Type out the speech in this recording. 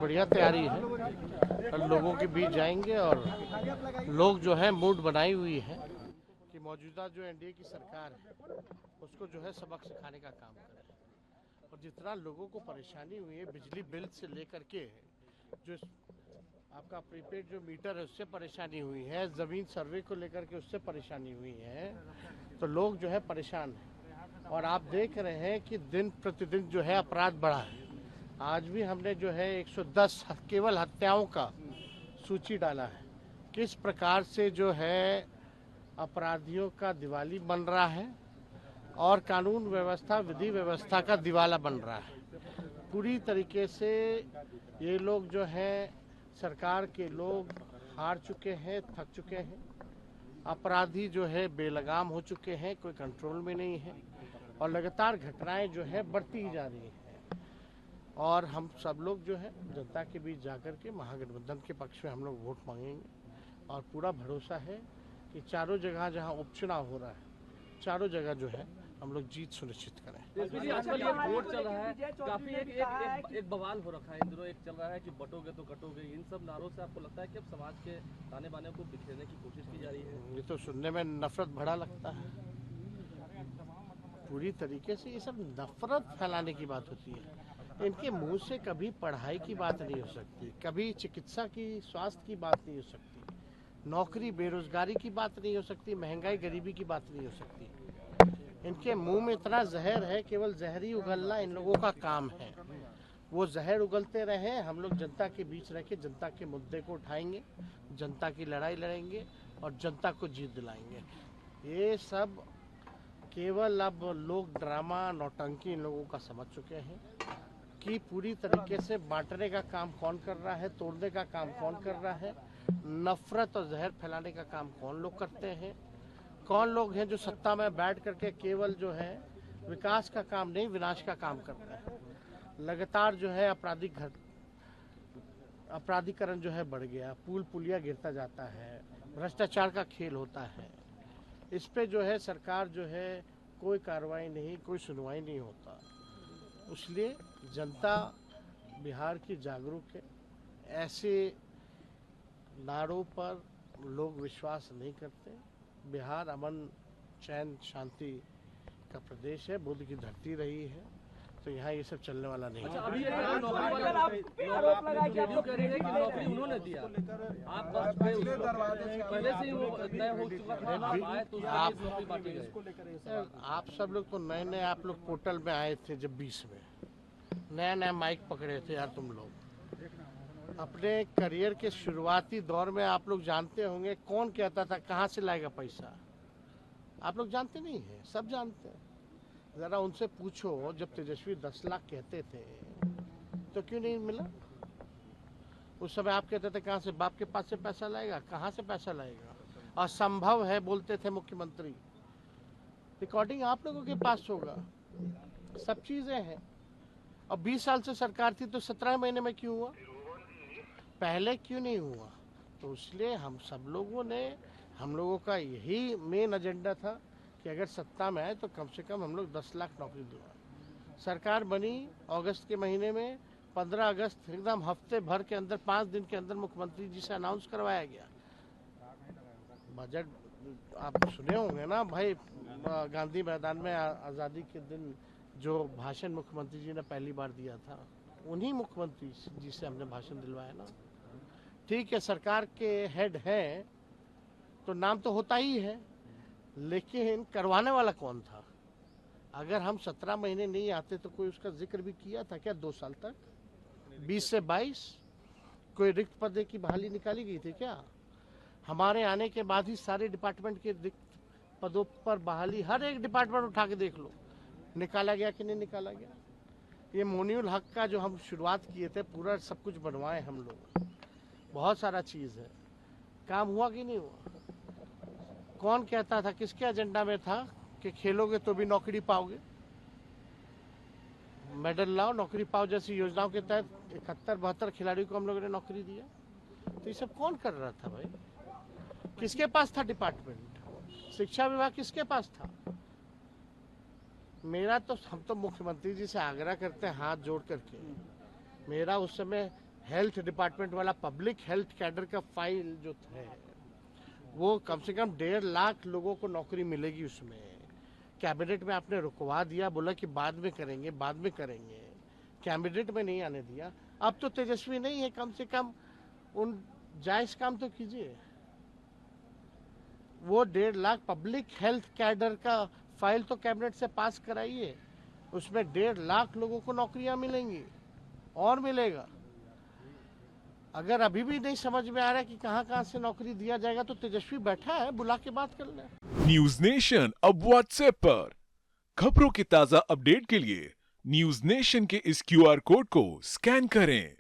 बढ़िया तैयारी है। लोगों के बीच जाएंगे और लोग जो है मूड बनाई हुई है कि मौजूदा जो एनडीए की सरकार है उसको जो है सबक सिखाने का काम करे। और जितना लोगों को परेशानी हुई है बिजली बिल से लेकर के, जो आपका प्रीपेड जो मीटर है उससे परेशानी हुई है, ज़मीन सर्वे को लेकर के उससे परेशानी हुई है, तो लोग जो है परेशान हैं। और आप देख रहे हैं कि दिन प्रतिदिन जो है अपराध बढ़ा है। आज भी हमने जो है 110 केवल हत्याओं का सूची डाला है। किस प्रकार से जो है अपराधियों का दिवाली बन रहा है और कानून व्यवस्था विधि व्यवस्था का दिवाला बन रहा है। पूरी तरीके से ये लोग जो हैं, सरकार के लोग हार चुके हैं, थक चुके हैं। अपराधी जो है बेलगाम हो चुके हैं, कोई कंट्रोल में नहीं है और लगातार घटनाएं जो है बढ़ती ही जा रही हैं। और हम सब लोग जो है जनता के बीच जाकर के महागठबंधन के पक्ष में हम लोग वोट मांगेंगे और पूरा भरोसा है कि चारों जगह जहां उपचुनाव हो रहा है चारों जगह जो है हम लोग जीत सुनिश्चित करें। आजकल ये वोट चल रहा है, काफी एक बवाल हो रखा है इन दिनों। एक चल रहा है कि बटोगे तो कटोगे। इन सब नारों से आपको लगता है कि अब समाज के ताने बाने को बिखेरने की कोशिश की जा रही है? ये तो सुनने में नफरत भरा लगता है। पूरी तरीके से ये सब नफरत फैलाने की बात होती है। इनके मुंह से कभी पढ़ाई की बात नहीं हो सकती, कभी चिकित्सा की, स्वास्थ्य की बात नहीं हो सकती, नौकरी बेरोजगारी की बात नहीं हो सकती, महंगाई गरीबी की बात नहीं हो सकती। इनके मुंह में इतना जहर है, केवल जहर ही उगलना इन लोगों का काम है। वो जहर उगलते रहे, हम लोग जनता के बीच रह के जनता के मुद्दे को उठाएंगे, जनता की लड़ाई लड़ेंगे और जनता को जीत दिलाएंगे। ये सब केवल अब लोग ड्रामा नौटंकी इन लोगों का समझ चुके हैं कि पूरी तरीके से बांटने का काम कौन कर रहा है, तोड़ने का काम कौन कर रहा है, नफरत और जहर फैलाने का काम कौन लोग करते हैं, कौन लोग हैं जो सत्ता में बैठ करके केवल जो है विकास का काम नहीं विनाश का काम कर रहे हैं। लगातार जो है अपराधीकरण जो है बढ़ गया, पुल पुलिया गिरता जाता है, भ्रष्टाचार का खेल होता है। इस पे जो है सरकार जो है कोई कार्रवाई नहीं, कोई सुनवाई नहीं होता। इसलिए जनता बिहार की जागरूक है। ऐसे नारों पर लोग विश्वास नहीं करते। बिहार अमन चैन शांति का प्रदेश है, बुद्ध की धरती रही है, तो यहाँ ये सब चलने वाला नहीं है। अभी नौकरी वाला आरोप लगा कि नौकरी उन्होंने दिया, आप पहले से ही वो तय हो चुका था, आप सब लोग तो नए नए आप लोग पोर्टल में आए थे जब 20 में नया नया माइक पकड़े थे यार। तुम लोग अपने करियर के शुरुआती दौर में आप लोग जानते होंगे कौन कहता था कहाँ से लाएगा पैसा। आप लोग जानते नहीं हैं, सब जानते हैं। जरा उनसे पूछो, जब तेजस्वी 10 लाख कहते थे तो क्यों नहीं मिला? उस समय आप कहते थे कहाँ से, बाप के पास से पैसा लाएगा, कहाँ से पैसा लाएगा, असंभव है बोलते थे मुख्यमंत्री। रिकॉर्डिंग आप लोगों के पास होगा, सब चीजें हैं। और 20 साल से सरकार थी तो 17 महीने में क्यों हुआ, पहले क्यों नहीं हुआ? तो इसलिए हम सब लोगों ने, हम लोगों का यही मेन एजेंडा था कि अगर सत्ता में आए तो कम से कम हम लोग 10 लाख नौकरी दिलवाएं। सरकार बनी अगस्त के महीने में, 15 अगस्त एकदम हफ्ते भर के अंदर, 5 दिन के अंदर मुख्यमंत्री जी से अनाउंस करवाया गया। बजट आप सुने होंगे ना भाई, गांधी मैदान में आज़ादी के दिन जो भाषण मुख्यमंत्री जी ने पहली बार दिया था, उन्हीं मुख्यमंत्री जी से हमने भाषण दिलवाया ना। ठीक है, सरकार के हेड हैं तो नाम तो होता ही है, लेकिन करवाने वाला कौन था? अगर हम 17 महीने नहीं आते तो कोई उसका जिक्र भी किया था क्या 2 साल तक? 20 से 22 कोई रिक्त पद की बहाली निकाली गई थी क्या? हमारे आने के बाद ही सारे डिपार्टमेंट के रिक्त पदों पर बहाली, हर एक डिपार्टमेंट उठा के देख लो, निकाला गया कि नहीं निकाला गया? ये मोनियुल हक का जो हम शुरुआत किए थे, पूरा सब कुछ बनवाए हम लोग, बहुत सारा चीज़ है, काम हुआ कि नहीं हुआ? कौन कहता था, किसके एजेंडा में था कि खेलोगे तो भी नौकरी पाओगे, मेडल लाओ नौकरी पाओ जैसी योजनाओं के तहत 71-72 खिलाड़ियों को हम लोगों ने नौकरी दिया। तो ये सब कौन कर रहा था भाई? किसके पास था डिपार्टमेंट? शिक्षा विभाग किसके पास था? मेरा तो, हम तो मुख्यमंत्री जी से आग्रह करते हैं हाथ जोड़ करके, मेरा उस समय हेल्थ डिपार्टमेंट वाला पब्लिक हेल्थ कैडर का फाइल जो है वो कम से कम 1.5 लाख लोगों को नौकरी मिलेगी उसमें। कैबिनेट में आपने रुकवा दिया, बोला कि बाद में करेंगे, बाद में करेंगे, कैबिनेट में नहीं आने दिया। अब तो तेजस्वी नहीं है, कम से कम उन जायज काम तो कीजिए। वो 1.5 लाख पब्लिक हेल्थ कैडर का फाइल तो कैबिनेट से पास कराइए, उसमें 1.5 लाख लोगों को नौकरियां मिलेंगी और मिलेगा। अगर अभी भी नहीं समझ में आ रहा है कि कहां से नौकरी दिया जाएगा तो तेजस्वी बैठा है, बुला के बात कर ले। न्यूज नेशन अब व्हाट्सएप पर खबरों के ताजा अपडेट के लिए न्यूज नेशन के इस क्यूआर कोड को स्कैन करें।